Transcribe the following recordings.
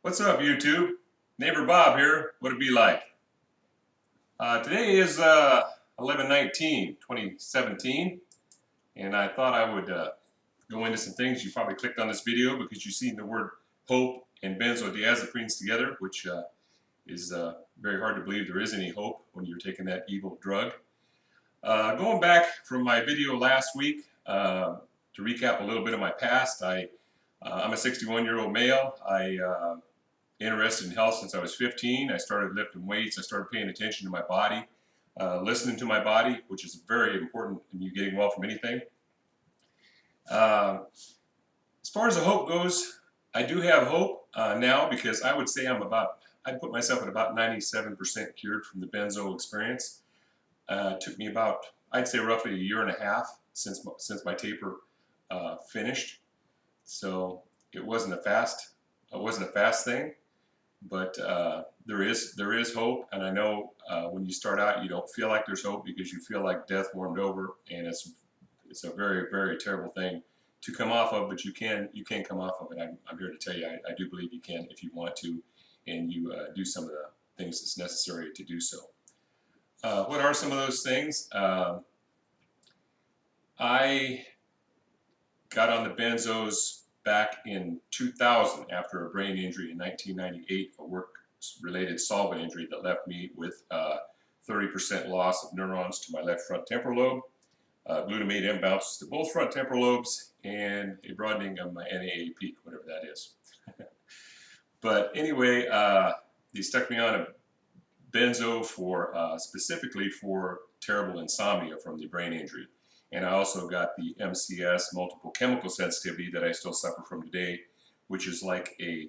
What's up, YouTube? Neighbor Bob here. What'd it be like? Today is 11/19/2017, and I thought I would go into some things. You probably clicked on this video because you've seen the word hope and benzodiazepines together, which is very hard to believe there is any hope when you're taking that evil drug. Going back from my video last week, to recap a little bit of my past, I'm a 61-year-old male. Interested in health since I was 15. I started lifting weights. I started paying attention to my body, listening to my body, which is very important in you getting well from anything. As far as the hope goes, I do have hope now because I would say I'd put myself at about 97% cured from the benzo experience. It took me about, I'd say roughly a year and a half since my taper finished. So it wasn't a fast thing. But there is hope, and I know when you start out, you don't feel like there's hope because you feel like death warmed over, and it's a very, very terrible thing to come off of. But you can come off of it. I'm here to tell you, I do believe you can if you want to, and you do some of the things that's necessary to do so. What are some of those things? I got on the benzos back in 2000 after a brain injury in 1998, a work-related solvent injury that left me with 30% loss of neurons to my left front temporal lobe, glutamate imbalances to both front temporal lobes, and a broadening of my NAAP, whatever that is. But anyway, they stuck me on a benzo specifically for terrible insomnia from the brain injury. And I also got the MCS, multiple chemical sensitivity, that I still suffer from today, which is like a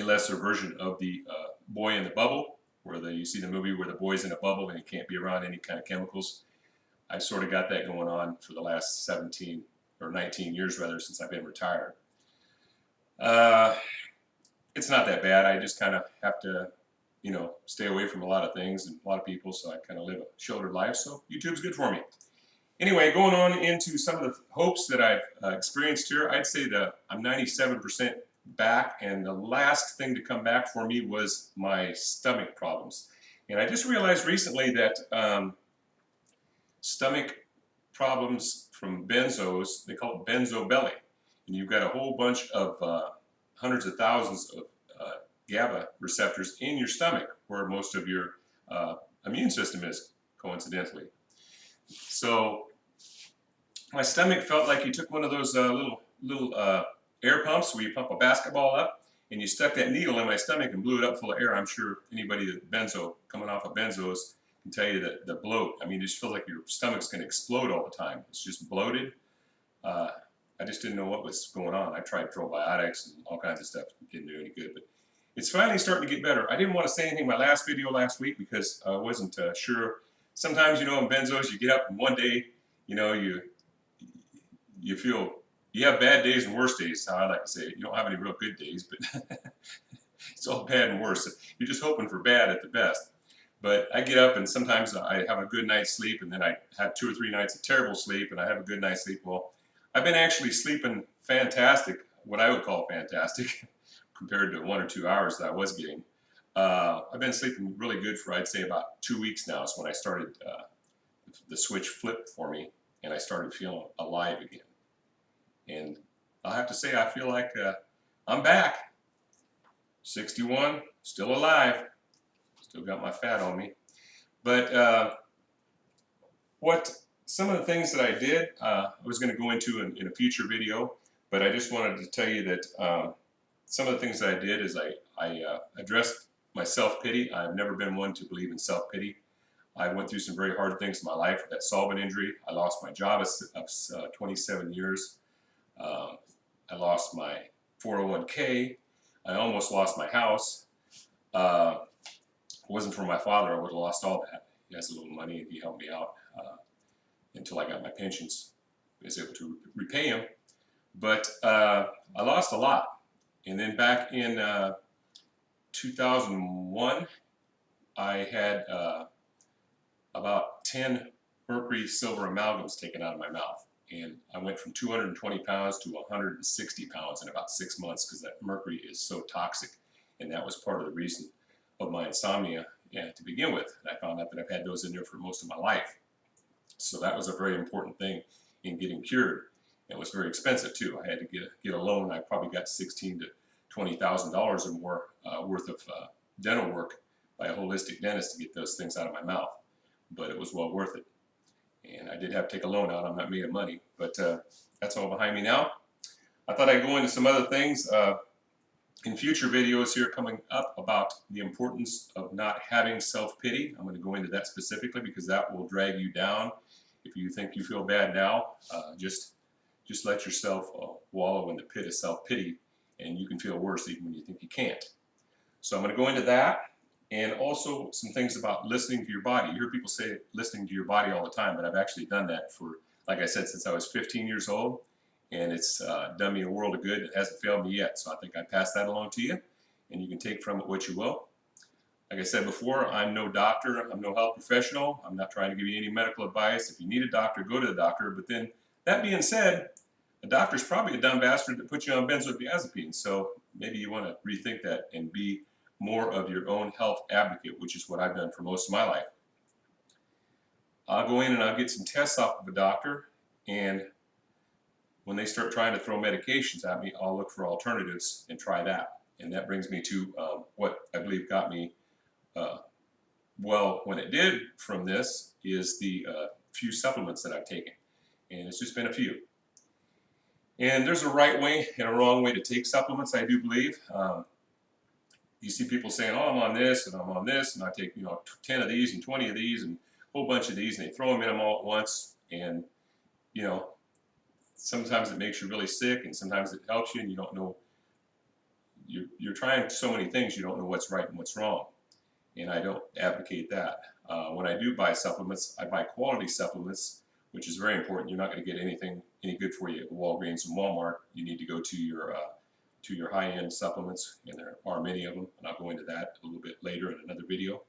lesser version of the boy in the bubble, where you see the movie where the boy's in a bubble and he can't be around any kind of chemicals. I've sort of got that going on for the last 17 or 19 years, rather, since I've been retired. It's not that bad. I just kind of have to, stay away from a lot of things and a lot of people, so I kind of live a sheltered life, so YouTube's good for me. Anyway, going on into some of the hopes that I've experienced here, I'd say that I'm 97% back, and the last thing to come back for me was my stomach problems. And I just realized recently that stomach problems from benzos, they call it benzo belly. And you've got a whole bunch of hundreds of thousands of GABA receptors in your stomach, where most of your immune system is, coincidentally. So my stomach felt like you took one of those little air pumps where you pump a basketball up, and you stuck that needle in my stomach and blew it up full of air. I'm sure anybody that coming off of benzos can tell you that the bloat, I mean, it just feels like your stomach's going to explode all the time. It's just bloated. I just didn't know what was going on. I tried probiotics and all kinds of stuff. It didn't do any good, but it's finally starting to get better. I didn't want to say anything in my last video last week because I wasn't sure. Sometimes, in benzos, you get up and one day, you feel, you have bad days and worse days, how I like to say it. You don't have any real good days, but it's all bad and worse. You're just hoping for bad at the best. But I get up and sometimes I have a good night's sleep, and then I have 2 or 3 nights of terrible sleep, and I have a good night's sleep. Well, I've been actually sleeping fantastic, what I would call fantastic, compared to 1 or 2 hours that I was getting. I've been sleeping really good for, I'd say, about 2 weeks now. So when I started, the switch flipped for me, and I started feeling alive again. And I'll have to say, I feel like I'm back. 61, still alive. Still got my fat on me. But some of the things that I did, I was going to go into in a future video, but I just wanted to tell you that some of the things that I did is I addressed my self-pity. I've never been one to believe in self-pity. I went through some very hard things in my life. That solvent injury, I lost my job of 27 years. I lost my 401k. I almost lost my house. If it wasn't for my father, I would have lost all that. He has a little money, and he helped me out until I got my pensions. I was able to repay him. But I lost a lot. And then back in 2001, I had about 10 mercury silver amalgams taken out of my mouth. And I went from 220 pounds to 160 pounds in about 6 months because that mercury is so toxic. and that was part of the reason of my insomnia, yeah, to begin with. And I found out that I've had those in there for most of my life. So that was a very important thing in getting cured. It was very expensive too. I had to get a loan. I probably got $16,000 to $20,000 or more worth of dental work by a holistic dentist to get those things out of my mouth. But it was well worth it. And I did have to take a loan out. I'm not made of money, but that's all behind me now. I thought I'd go into some other things in future videos here coming up about the importance of not having self-pity. I'm going to go into that specifically because that will drag you down. If you think you feel bad now, just let yourself wallow in the pit of self-pity, and you can feel worse even when you think you can't. So I'm going to go into that, and also some things about listening to your body. You hear people say listening to your body all the time, but I've actually done that for, like I said, since I was 15 years old, and it's done me a world of good. It hasn't failed me yet, so I think I pass that along to you, and you can take from it what you will. Like I said before, I'm no doctor, I'm no health professional, I'm not trying to give you any medical advice. If you need a doctor, go to the doctor. But then, that being said, a doctor's probably a dumb bastard that puts you on Benzodiazepine, so maybe you want to rethink that and be more of your own health advocate, which is what I've done for most of my life. I'll go in and I'll get some tests off of a doctor, and when they start trying to throw medications at me, I'll look for alternatives and try that. And that brings me to what I believe got me well when it did from this is the few supplements that I've taken. And it's just been a few. And there's a right way and a wrong way to take supplements, I do believe. You see people saying, oh, I'm on this and I'm on this, and I take 10 of these and 20 of these and a whole bunch of these, and they throw them in them all at once. And sometimes it makes you really sick, and sometimes it helps you, and you don't know. You're trying so many things, you don't know what's right and what's wrong. And I don't advocate that. When I do buy supplements, I buy quality supplements, which is very important. You're not going to get anything any good for you at Walgreens and Walmart. You need to go to your high-end supplements, and there are many of them, and I'll go into that a little bit later in another video.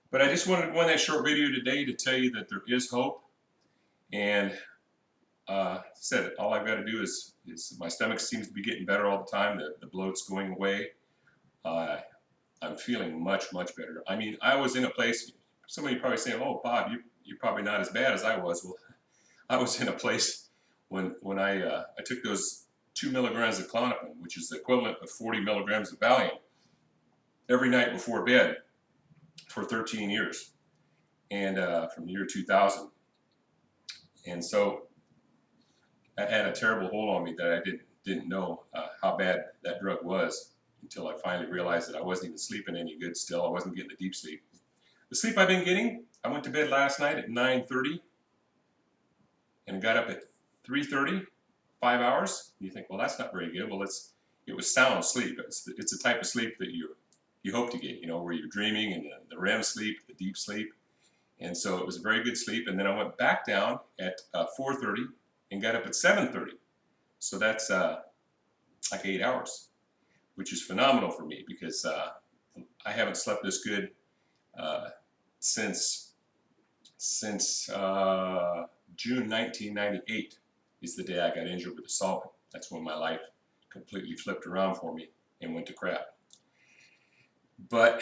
But I just wanted to go in that short video today to tell you that there is hope. And said it, all I've got to do is my stomach seems to be getting better all the time. The bloat's going away. I'm feeling much, much better. I mean, I was in a place, somebody probably saying, oh, Bob, you're probably not as bad as I was. Well, I was in a place when I took those 2 milligrams of Klonopin, which is the equivalent of 40 milligrams of Valium, every night before bed for 13 years, and from the year 2000. And so that had a terrible hold on me that I didn't know how bad that drug was until I finally realized that I wasn't even sleeping any good still. I wasn't getting the deep sleep. The sleep I've been getting, I went to bed last night at 9:30 and got up at 3:30, 5 hours. You think, well, that's not very good. Well, it was sound sleep. It's a type of sleep that you hope to get, where you're dreaming, and the REM sleep, the deep sleep. And so it was a very good sleep. And then I went back down at 4:30 and got up at 7:30. So that's like 8 hours, which is phenomenal for me because I haven't slept this good since June 1998 is the day I got injured with a solvent. That's when my life completely flipped around for me and went to crap. But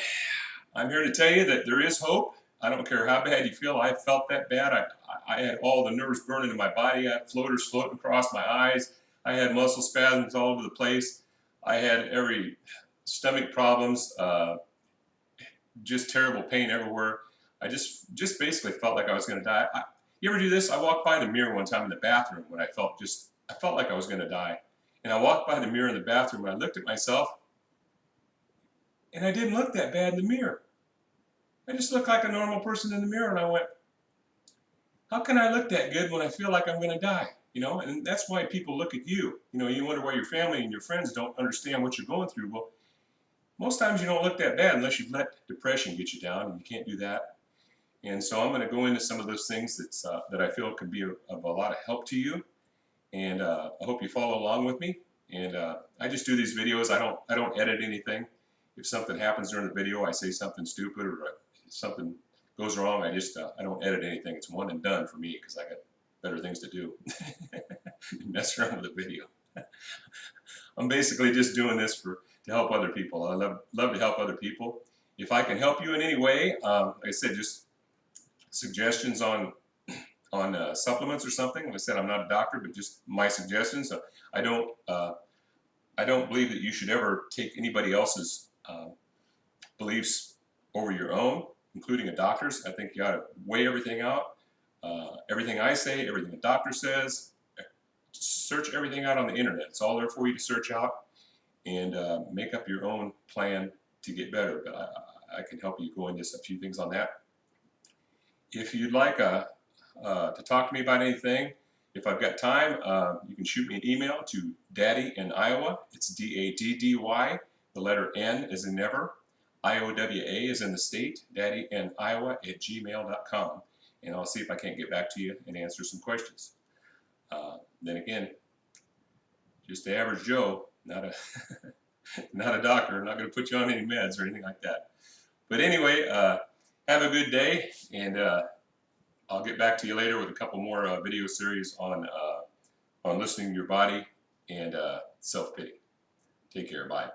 I'm here to tell you that there is hope. I don't care how bad you feel. I felt that bad. I had all the nerves burning in my body. I had floaters floating across my eyes. I had muscle spasms all over the place. I had every stomach problems, just terrible pain everywhere. I just basically felt like I was going to die. You ever do this? I walked by the mirror one time in the bathroom when I felt like I was going to die. And I walked by the mirror in the bathroom and I looked at myself, and I didn't look that bad in the mirror. I just looked like a normal person in the mirror, and I went, how can I look that good when I feel like I'm going to die? And that's why people look at you. You wonder why your family and your friends don't understand what you're going through. Well, most times you don't look that bad unless you've let depression get you down, and you can't do that. And so I'm going to go into some of those things that I feel can be of a lot of help to you. And I hope you follow along with me. And I just do these videos. I don't edit anything. If something happens during the video, I say something stupid or something goes wrong, I don't edit anything. It's one and done for me because I got better things to do. Mess around with a video. I'm basically just doing this to help other people. I love to help other people. If I can help you in any way, like I said, just suggestions on supplements or something. Like I said, I'm not a doctor, but just my suggestions. I don't I don't believe that you should ever take anybody else's beliefs over your own, including a doctor's. I think you got to weigh everything out. Everything I say, everything the doctor says, search everything out on the internet. It's all there for you to search out and make up your own plan to get better. But I can help you go into a few things on that. If you'd like to talk to me about anything, if I've got time, you can shoot me an email to Daddy in Iowa. It's D-A-D-D-Y. The letter N is in never. I-O-W-A is in the state. Daddy in Iowa @gmail.com. And I'll see if I can't get back to you and answer some questions. Then again, just the average Joe, not a not a doctor. I'm not going to put you on any meds or anything like that. But anyway, have a good day, and I'll get back to you later with a couple more video series on listening to your body and self-pity. Take care. Bye.